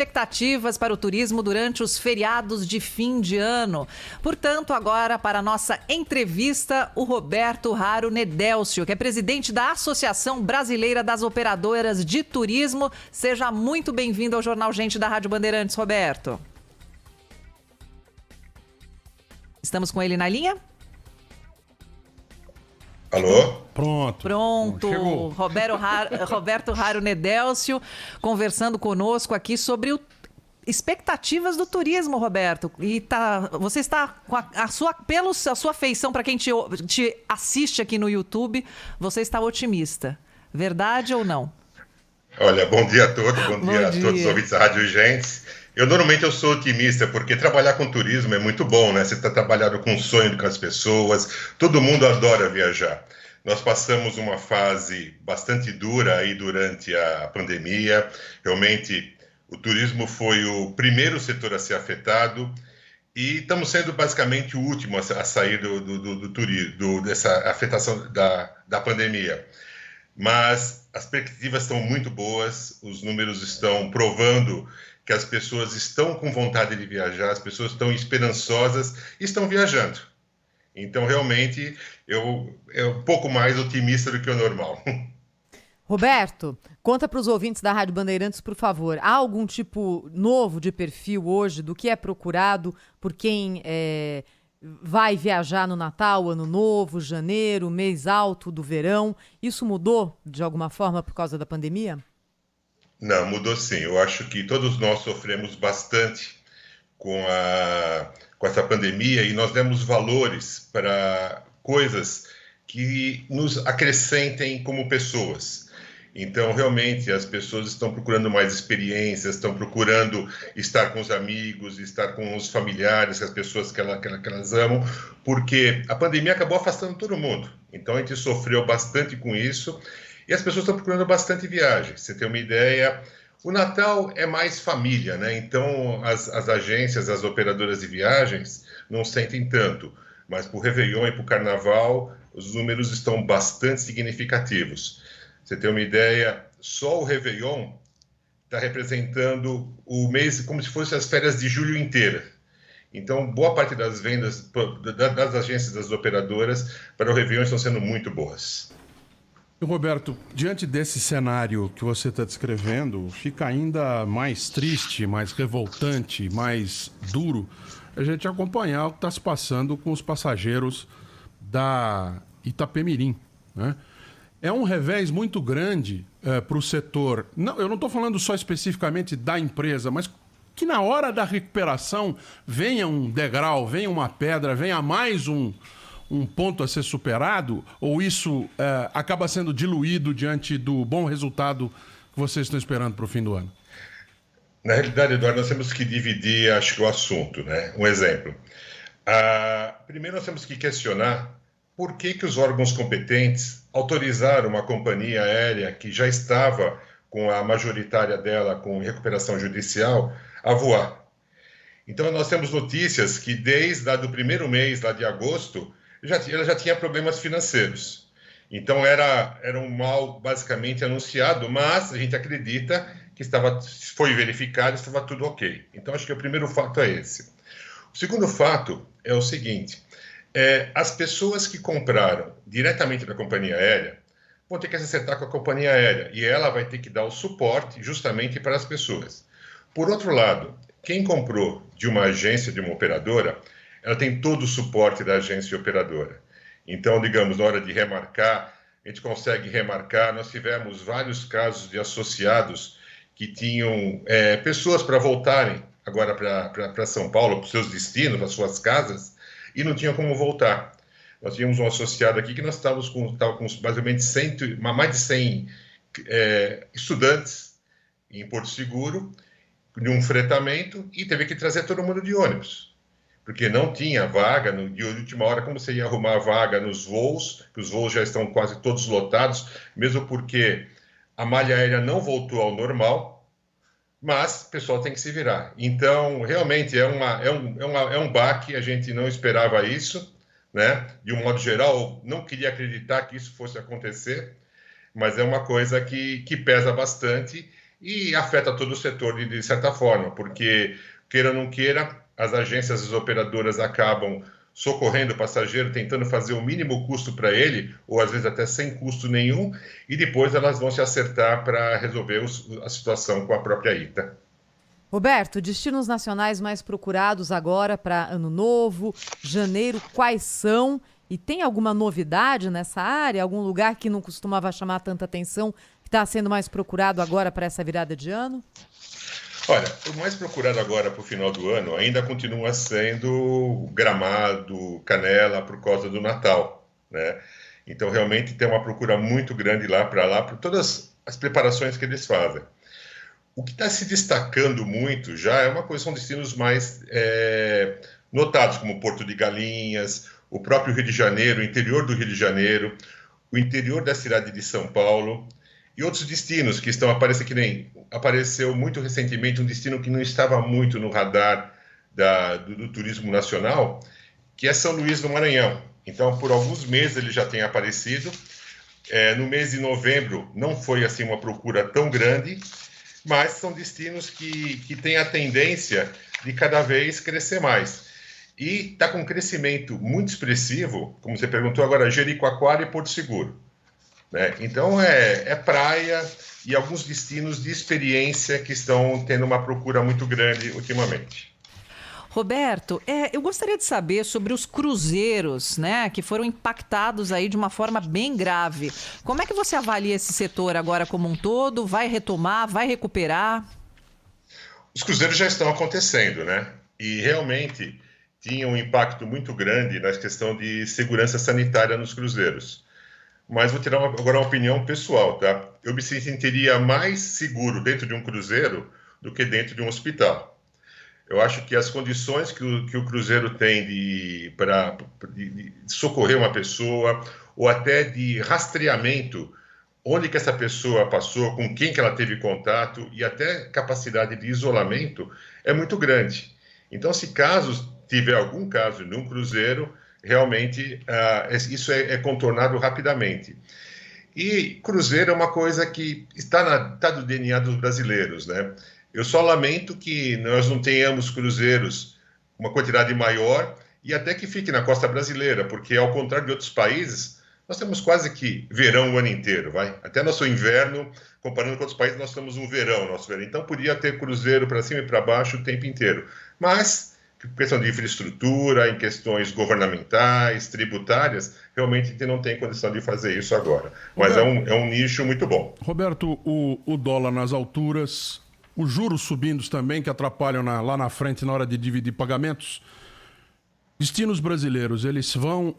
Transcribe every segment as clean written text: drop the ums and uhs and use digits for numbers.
Expectativas para o turismo durante os feriados de fim de ano. Portanto, agora para a nossa entrevista, o Roberto Raro Nedélcio, que é presidente da Associação Brasileira das Operadoras de Turismo. Seja muito bem-vindo ao Jornal Gente da Rádio Bandeirantes, Roberto. Estamos com ele na linha? Alô? Pronto. Chegou. Roberto Raro Nedélcio conversando conosco aqui sobre expectativas do turismo, Roberto. E você está com a sua feição, para quem te assiste aqui no YouTube, você está otimista. Verdade ou não? Olha, bom dia a todos, bom dia a todos os ouvintes da Rádio Gente. Normalmente eu sou otimista, porque trabalhar com turismo é muito bom, né? Você está trabalhando com o sonho com as pessoas, todo mundo adora viajar. Nós passamos uma fase bastante dura aí durante a pandemia. Realmente, o turismo foi o primeiro setor a ser afetado e estamos sendo basicamente o último a sair do turismo, dessa afetação da pandemia. Mas as perspectivas estão muito boas, os números estão provando que as pessoas estão com vontade de viajar, as pessoas estão esperançosas e estão viajando. Então, realmente, eu um pouco mais otimista do que o normal. Roberto, conta para os ouvintes da Rádio Bandeirantes, por favor. Há algum tipo novo de perfil hoje do que é procurado por quem vai viajar no Natal, Ano Novo, janeiro, mês alto do verão? Isso mudou de alguma forma por causa da pandemia? Não, mudou sim. Eu acho que todos nós sofremos bastante com essa pandemia e nós demos valores para coisas que nos acrescentem como pessoas. Então, realmente, as pessoas estão procurando mais experiências, estão procurando estar com os amigos, estar com os familiares, as pessoas que elas amam, porque a pandemia acabou afastando todo mundo. Então, a gente sofreu bastante com isso e as pessoas estão procurando bastante viagem. Você tem uma ideia, o Natal é mais família, né? Então, as agências, as operadoras de viagens não sentem tanto, mas para o Réveillon e para o Carnaval, os números estão bastante significativos. Você tem uma ideia, só o Réveillon está representando o mês como se fosse as férias de julho inteira. Então, boa parte das vendas das agências, das operadoras, para o Réveillon estão sendo muito boas. Roberto, diante desse cenário que você está descrevendo, fica ainda mais triste, mais revoltante, mais duro a gente acompanhar o que está se passando com os passageiros da Itapemirim, né? É um revés muito grande para o setor. Não, eu não estou falando só especificamente da empresa, mas que na hora da recuperação venha um degrau, venha uma pedra, venha mais um ponto a ser superado, ou isso acaba sendo diluído diante do bom resultado que vocês estão esperando para o fim do ano? Na realidade, Eduardo, nós temos que dividir, acho que, o assunto, né? Um exemplo. Primeiro, nós temos que questionar por que os órgãos competentes autorizaram uma companhia aérea que já estava com a majoritária dela com recuperação judicial a voar. Então, nós temos notícias que desde o primeiro mês lá de agosto, ela já tinha problemas financeiros. Então, era um mal basicamente anunciado, mas a gente acredita que foi verificado, estava tudo ok. Então, acho que o primeiro fato é esse. O segundo fato é o seguinte, as pessoas que compraram diretamente da companhia aérea vão ter que se acertar com a companhia aérea e ela vai ter que dar o suporte justamente para as pessoas. Por outro lado, quem comprou de uma agência, de uma operadora, ela tem todo o suporte da agência operadora. Então, digamos, na hora de remarcar, a gente consegue remarcar. Nós tivemos vários casos de associados que tinham pessoas para voltarem agora para São Paulo, para os seus destinos, para as suas casas, e não tinham como voltar. Nós tínhamos um associado aqui que nós estávamos com basicamente mais de 100 estudantes em Porto Seguro, de um fretamento, e teve que trazer todo mundo de ônibus, porque não tinha vaga, de última hora, como você ia arrumar vaga nos voos, que os voos já estão quase todos lotados, mesmo porque a malha aérea não voltou ao normal, mas o pessoal tem que se virar. Então, realmente, é um baque, a gente não esperava isso, né? De um modo geral, não queria acreditar que isso fosse acontecer, mas é uma coisa que pesa bastante e afeta todo o setor de certa forma, porque, queira ou não queira, as agências, as operadoras acabam socorrendo o passageiro, tentando fazer o mínimo custo para ele, ou às vezes até sem custo nenhum, e depois elas vão se acertar para resolver a situação com a própria ITA. Roberto, destinos nacionais mais procurados agora para Ano Novo, janeiro, quais são? E tem alguma novidade nessa área? Algum lugar que não costumava chamar tanta atenção, que está sendo mais procurado agora para essa virada de ano? Olha, o mais procurado agora para o final do ano ainda continua sendo Gramado, Canela, por causa do Natal, né? Então, realmente tem uma procura muito grande lá, por todas as preparações que eles fazem. O que está se destacando muito já são destinos mais notados, como Porto de Galinhas, o próprio Rio de Janeiro, o interior do Rio de Janeiro, o interior da cidade de São Paulo e outros destinos que estão aparecendo, que nem apareceu muito recentemente um destino que não estava muito no radar do turismo nacional, que é São Luís do Maranhão. Então, por alguns meses ele já tem aparecido. No mês de novembro não foi assim uma procura tão grande, mas são destinos que têm a tendência de cada vez crescer mais. E está com um crescimento muito expressivo, como você perguntou agora, Jericoacoara e Porto Seguro, né? Então, é praia e alguns destinos de experiência que estão tendo uma procura muito grande ultimamente. Roberto, eu gostaria de saber sobre os cruzeiros, né, que foram impactados aí de uma forma bem grave. Como é que você avalia esse setor agora como um todo? Vai retomar? Vai recuperar? Os cruzeiros já estão acontecendo, né? E realmente tinha um impacto muito grande na questão de segurança sanitária nos cruzeiros. Mas vou tirar agora uma opinião pessoal, tá? Eu me sentiria mais seguro dentro de um cruzeiro do que dentro de um hospital. Eu acho que as condições que o cruzeiro tem de socorrer uma pessoa, ou até de rastreamento, onde que essa pessoa passou, com quem que ela teve contato, e até capacidade de isolamento, é muito grande. Então, se tiver algum caso num cruzeiro, realmente isso é contornado rapidamente. E cruzeiro é uma coisa que está no DNA dos brasileiros, né? Eu só lamento que nós não tenhamos cruzeiros uma quantidade maior e até que fique na costa brasileira, porque ao contrário de outros países, nós temos quase que verão o ano inteiro, vai? Até nosso inverno, comparando com outros países, nós temos um verão, nosso verão. Então podia ter cruzeiro para cima e para baixo o tempo inteiro. Mas, em questão de infraestrutura, em questões governamentais, tributárias, realmente não tem condição de fazer isso agora. Mas é um nicho muito bom. Roberto, o dólar nas alturas, os juros subindo também, que atrapalham lá na frente na hora de dividir pagamentos. Destinos brasileiros, eles vão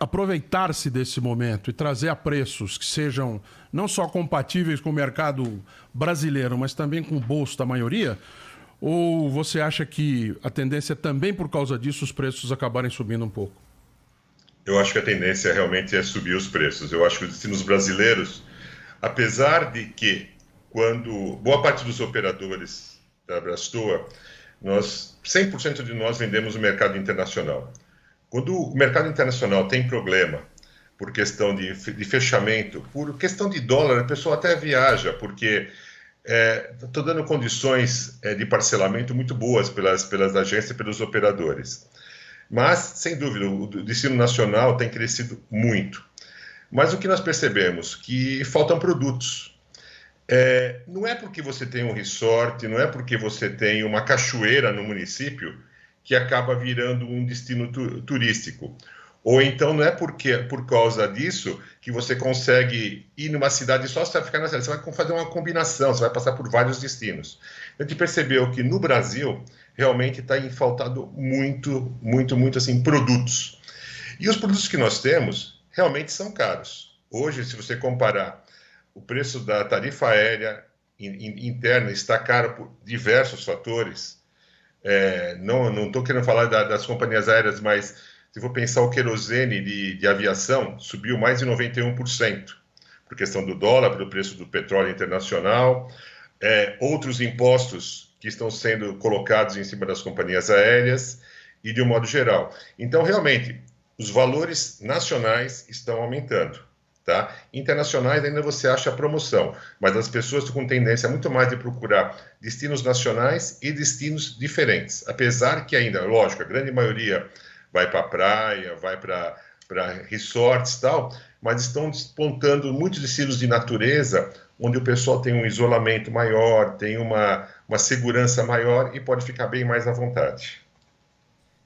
aproveitar-se desse momento e trazer a preços que sejam não só compatíveis com o mercado brasileiro, mas também com o bolso da maioria? Ou você acha que a tendência é também por causa disso os preços acabarem subindo um pouco? Eu acho que a tendência realmente é subir os preços. Eu acho que os destinos brasileiros, apesar de que quando boa parte dos operadores da Abrastoa, 100% de nós vendemos no mercado internacional. Quando o mercado internacional tem problema por questão de fechamento, por questão de dólar, a pessoa até viaja, porque estou dando condições de parcelamento muito boas pelas agências e pelos operadores. Mas, sem dúvida, o destino nacional tem crescido muito. Mas o que nós percebemos? Que faltam produtos. Não é porque você tem um resort, não é porque você tem uma cachoeira no município que acaba virando um destino turístico. Ou então não é por causa disso que você consegue ir numa cidade só, você vai ficar na cidade, você vai fazer uma combinação, você vai passar por vários destinos. A gente percebeu que no Brasil realmente está faltando muito, muito, muito assim, produtos. E os produtos que nós temos realmente são caros. Hoje, se você comparar o preço da tarifa aérea interna está caro por diversos fatores. Não estou querendo falar das companhias aéreas, mas se for pensar o querosene de aviação, subiu mais de 91%, por questão do dólar, pelo preço do petróleo internacional, outros impostos que estão sendo colocados em cima das companhias aéreas e de um modo geral. Então, realmente, os valores nacionais estão aumentando. Tá? Internacionais ainda você acha promoção, mas as pessoas estão com tendência muito mais de procurar destinos nacionais e destinos diferentes. Apesar que ainda, lógico, a grande maioria vai para a praia, vai para resorts e tal, mas estão despontando muitos destinos de natureza, onde o pessoal tem um isolamento maior, tem uma segurança maior e pode ficar bem mais à vontade.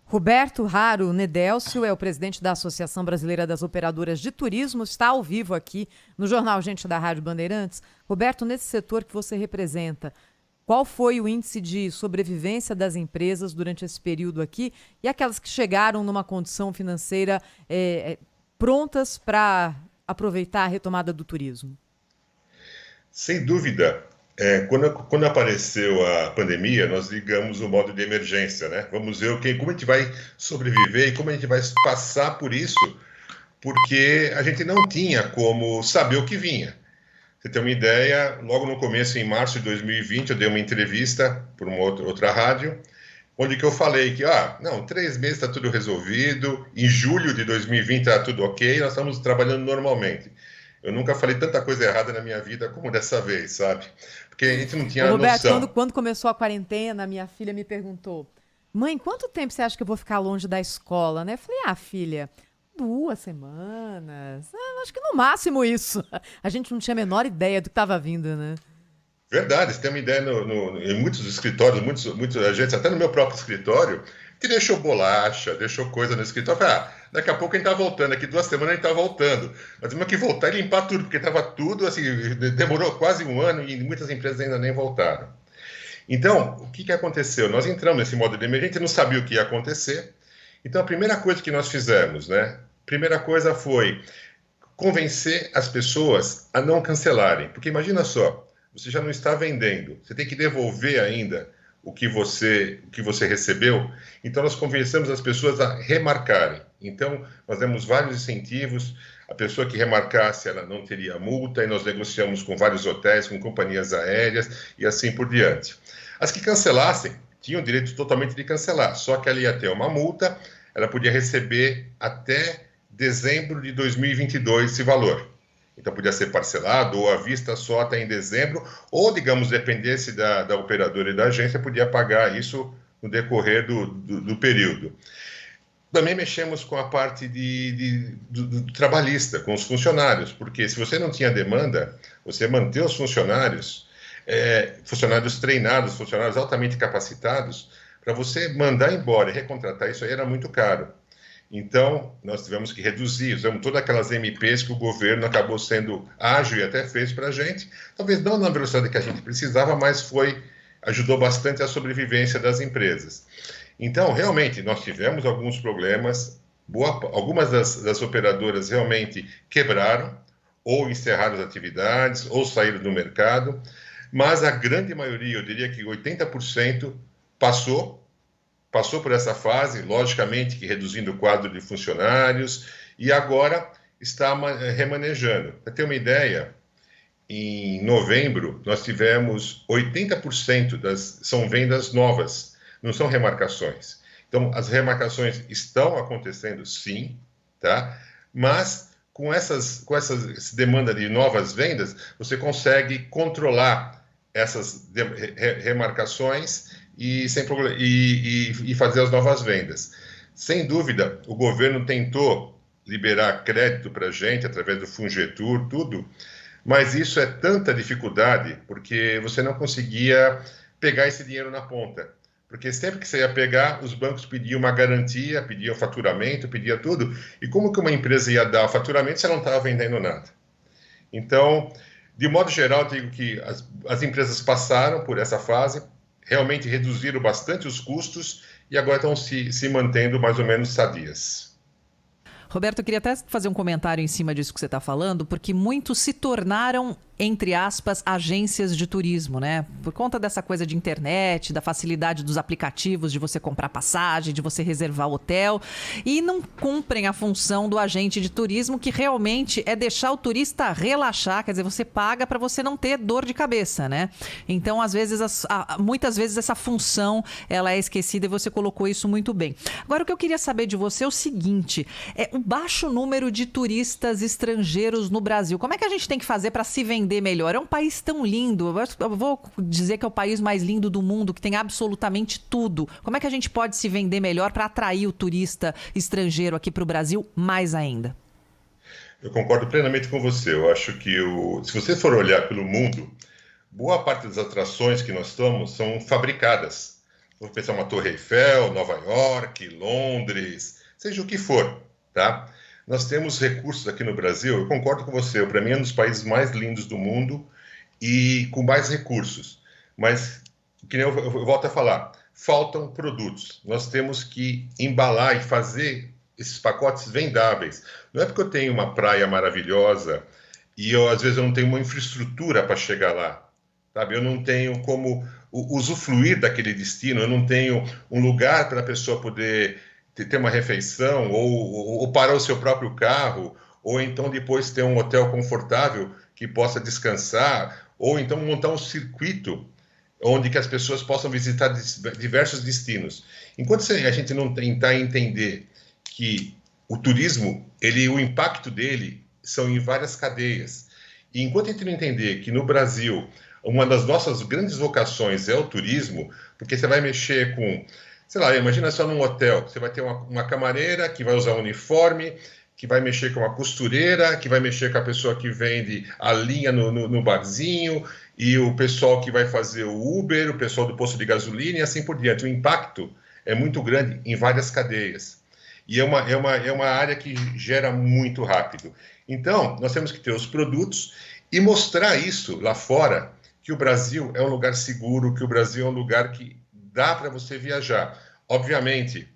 Roberto Haro Nedélcio é o presidente da Associação Brasileira das Operadoras de Turismo, está ao vivo aqui no Jornal Gente da Rádio Bandeirantes. Roberto, nesse setor que você representa, qual foi o índice de sobrevivência das empresas durante esse período aqui e aquelas que chegaram numa condição financeira prontas para aproveitar a retomada do turismo? Sem dúvida. Quando apareceu a pandemia, nós ligamos o modo de emergência, né? Vamos ver como a gente vai sobreviver e como a gente vai passar por isso, porque a gente não tinha como saber o que vinha. Você tem uma ideia, logo no começo, em março de 2020, eu dei uma entrevista por uma outra rádio, onde que eu falei que, 3 meses está tudo resolvido, em julho de 2020 está tudo ok, nós estamos trabalhando normalmente. Eu nunca falei tanta coisa errada na minha vida como dessa vez, sabe? Porque a gente não tinha Roberto, noção. quando começou a quarentena, minha filha me perguntou: mãe, quanto tempo você acha que eu vou ficar longe da escola, né? Eu falei, filha, 2 semanas. Acho que no máximo isso. A gente não tinha a menor ideia do que estava vindo, né? Verdade, você tem uma ideia em muitos escritórios, muitos agentes, até no meu próprio escritório, que deixou bolacha, deixou coisa no escritório. Daqui a pouco a gente tá voltando, daqui 2 semanas a gente tá voltando. Nós temos que voltar e limpar tudo, porque estava tudo assim, demorou quase 1 ano e muitas empresas ainda nem voltaram. Então, o que aconteceu? Nós entramos nesse modo de emergência, não sabia o que ia acontecer. Então, a primeira coisa que nós fizemos, né? Primeira coisa foi convencer as pessoas a não cancelarem. Porque imagina só, você já não está vendendo, você tem que devolver ainda o que você recebeu. Então, nós convencemos as pessoas a remarcarem. Então, nós demos vários incentivos. A pessoa que remarcasse, ela não teria multa, e nós negociamos com vários hotéis, com companhias aéreas e assim por diante. As que cancelassem, tinham o direito totalmente de cancelar, só que ela ia ter uma multa, ela podia receber até dezembro de 2022 esse valor. Então, podia ser parcelado ou à vista só até em dezembro, ou, digamos, dependesse da operadora e da agência, podia pagar isso no decorrer do período. Também mexemos com a parte do trabalhista, com os funcionários, porque se você não tinha demanda, você manter os funcionários treinados, funcionários altamente capacitados, para você mandar embora e recontratar isso aí era muito caro. Então, nós tivemos que reduzir, usamos todas aquelas MPs que o governo acabou sendo ágil e até fez para a gente, talvez não na velocidade que a gente precisava, mas ajudou bastante a sobrevivência das empresas. Então, realmente, nós tivemos alguns problemas, algumas das operadoras realmente quebraram, ou encerraram as atividades, ou saíram do mercado, mas a grande maioria, eu diria que 80%, passou por essa fase, logicamente que reduzindo o quadro de funcionários, e agora está remanejando. Para ter uma ideia, em novembro nós tivemos 80% são vendas novas, não são remarcações. Então, as remarcações estão acontecendo sim, tá? Mas com essa demanda de novas vendas, você consegue controlar essas remarcações e fazer as novas vendas. Sem dúvida, o governo tentou liberar crédito para a gente através do Fungetur, tudo, mas isso é tanta dificuldade porque você não conseguia pegar esse dinheiro na ponta. Porque sempre que você ia pegar, os bancos pediam uma garantia, pediam faturamento, pediam tudo. E como que uma empresa ia dar o faturamento se ela não estava vendendo nada? Então, de modo geral, digo que as empresas passaram por essa fase, realmente reduziram bastante os custos e agora estão se mantendo mais ou menos sadias. Roberto, eu queria até fazer um comentário em cima disso que você está falando, porque muitos se tornaram entre aspas, agências de turismo, né? Por conta dessa coisa de internet, da facilidade dos aplicativos de você comprar passagem, de você reservar hotel, e não cumprem a função do agente de turismo, que realmente é deixar o turista relaxar, quer dizer, você paga para você não ter dor de cabeça, né? Então, às vezes, muitas vezes essa função ela é esquecida e você colocou isso muito bem. Agora, o que eu queria saber de você é o seguinte, o baixo número de turistas estrangeiros no Brasil. Como é que a gente tem que fazer para se vender melhor? É um país tão lindo, eu vou dizer que é o país mais lindo do mundo, que tem absolutamente tudo. Como é que a gente pode se vender melhor para atrair o turista estrangeiro aqui para o Brasil mais ainda? Eu concordo plenamente com você. Eu acho que se você for olhar pelo mundo, boa parte das atrações que nós estamos são fabricadas. Vou pensar uma Torre Eiffel, Nova York, Londres, seja o que for, tá? Nós temos recursos aqui no Brasil, eu concordo com você, para mim é um dos países mais lindos do mundo e com mais recursos. Mas, que nem eu volto a falar, faltam produtos. Nós temos que embalar e fazer esses pacotes vendáveis. Não é porque eu tenho uma praia maravilhosa e às vezes eu não tenho uma infraestrutura para chegar lá, sabe? Eu não tenho como usufruir daquele destino, eu não tenho um lugar para a pessoa poder ter uma refeição ou parar o seu próprio carro, ou então depois ter um hotel confortável que possa descansar, ou então montar um circuito onde que as pessoas possam visitar diversos destinos. Enquanto a gente não tentar entender que o turismo, o impacto dele são em várias cadeias, e enquanto a gente não entender que no Brasil uma das nossas grandes vocações é o turismo, porque você vai mexer com, sei lá, imagina só num hotel, você vai ter uma camareira que vai usar um uniforme, que vai mexer com a costureira, que vai mexer com a pessoa que vende a linha no barzinho, e o pessoal que vai fazer o Uber, o pessoal do posto de gasolina e assim por diante. O impacto é muito grande em várias cadeias. E é uma área que gera muito rápido. Então, nós temos que ter os produtos e mostrar isso lá fora, que o Brasil é um lugar seguro, que o Brasil é um lugar que dá para você viajar. Obviamente,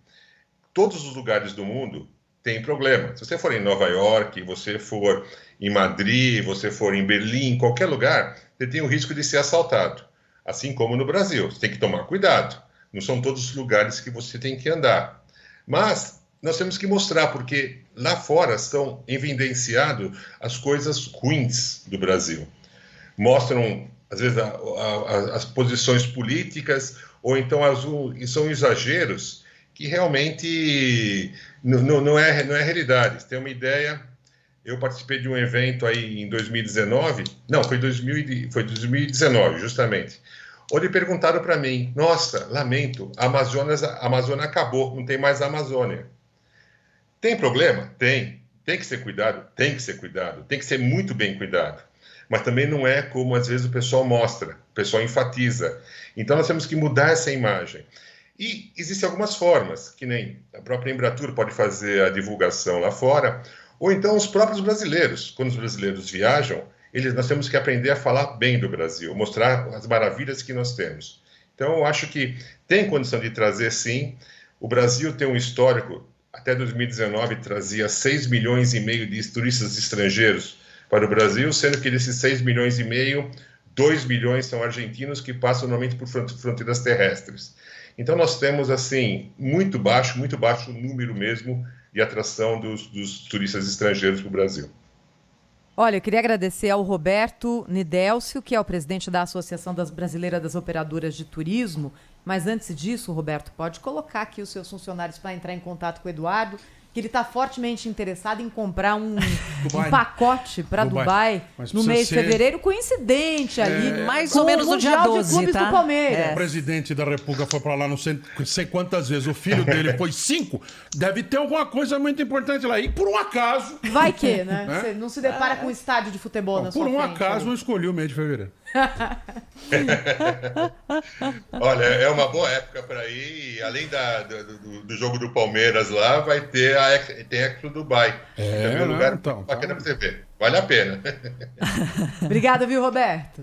todos os lugares do mundo têm problema. Se você for em Nova York, você for em Madrid, você for em Berlim, em qualquer lugar, você tem o risco de ser assaltado. Assim como no Brasil, você tem que tomar cuidado. Não são todos os lugares que você tem que andar. Mas nós temos que mostrar, porque lá fora estão evidenciadas as coisas ruins do Brasil. Mostram, às vezes, as posições políticas, ou então são exageros que realmente não é realidade. Você tem uma ideia, eu participei de um evento aí em 2019, não, foi 2019, justamente, onde perguntaram para mim, nossa, lamento, a Amazônia acabou, não tem mais a Amazônia. Tem problema? Tem. Tem que ser cuidado? Tem que ser cuidado. Tem que ser muito bem cuidado. Mas também não é como às vezes o pessoal mostra, o pessoal enfatiza. Então nós temos que mudar essa imagem. E existem algumas formas, que nem a própria Embratur pode fazer a divulgação lá fora, ou então os próprios brasileiros. Quando os brasileiros viajam, nós temos que aprender a falar bem do Brasil, mostrar as maravilhas que nós temos. Então eu acho que tem condição de trazer, sim. O Brasil tem um histórico, até 2019 trazia 6,5 milhões de turistas estrangeiros para o Brasil, sendo que desses 6,5 milhões, 2 milhões são argentinos que passam normalmente por fronteiras terrestres. Então nós temos, assim, muito baixo o número mesmo de atração dos turistas estrangeiros para o Brasil. Olha, eu queria agradecer ao Roberto Nedélcio, que é o presidente da Associação Brasileira das Operadoras de Turismo. Mas antes disso, Roberto, pode colocar aqui os seus funcionários para entrar em contato com o Eduardo, que ele está fortemente interessado em comprar um pacote para Dubai no mês de fevereiro, coincidente ali, mais ou menos no dia 12, de clubes tá? do Palmeiras. O presidente da República foi para lá não sei quantas vezes, o filho dele foi 5, deve ter alguma coisa muito importante lá. E por um acaso... Vai que, né? Você não se depara com um estádio de futebol na sua frente. Por um acaso não escolhi o mês de fevereiro. Olha, é uma boa época para ir, além do jogo do Palmeiras lá, vai ter tem Expo Dubai. É um lugar bacana para você ver. Vale a pena. Obrigada, viu, Roberto?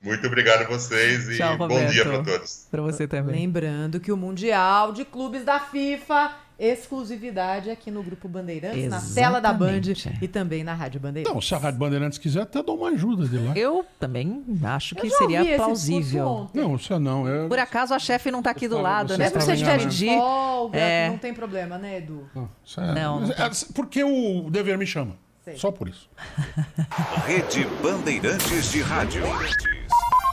Muito obrigado a vocês e Tchau, bom Roberto. dia para todos. Para você também. Lembrando que o Mundial de Clubes da FIFA, exclusividade aqui no Grupo Bandeirantes, na tela da Band Exatamente. e também na Rádio Bandeirantes. Então, se a Rádio Bandeirantes quiser, até dou uma ajuda de lá. Eu também acho que Eu já ouvi seria esse plausível. discurso ontem. Não, isso não. Por acaso a chefe não tá aqui do Estava- lado, você né? Mesmo que Pra você estava estiver de dividir. folga, É. não tem problema, né, Edu? Isso é- Não, não porque o dever me chama. Sei. Só por isso. Rede Bandeirantes de Rádio.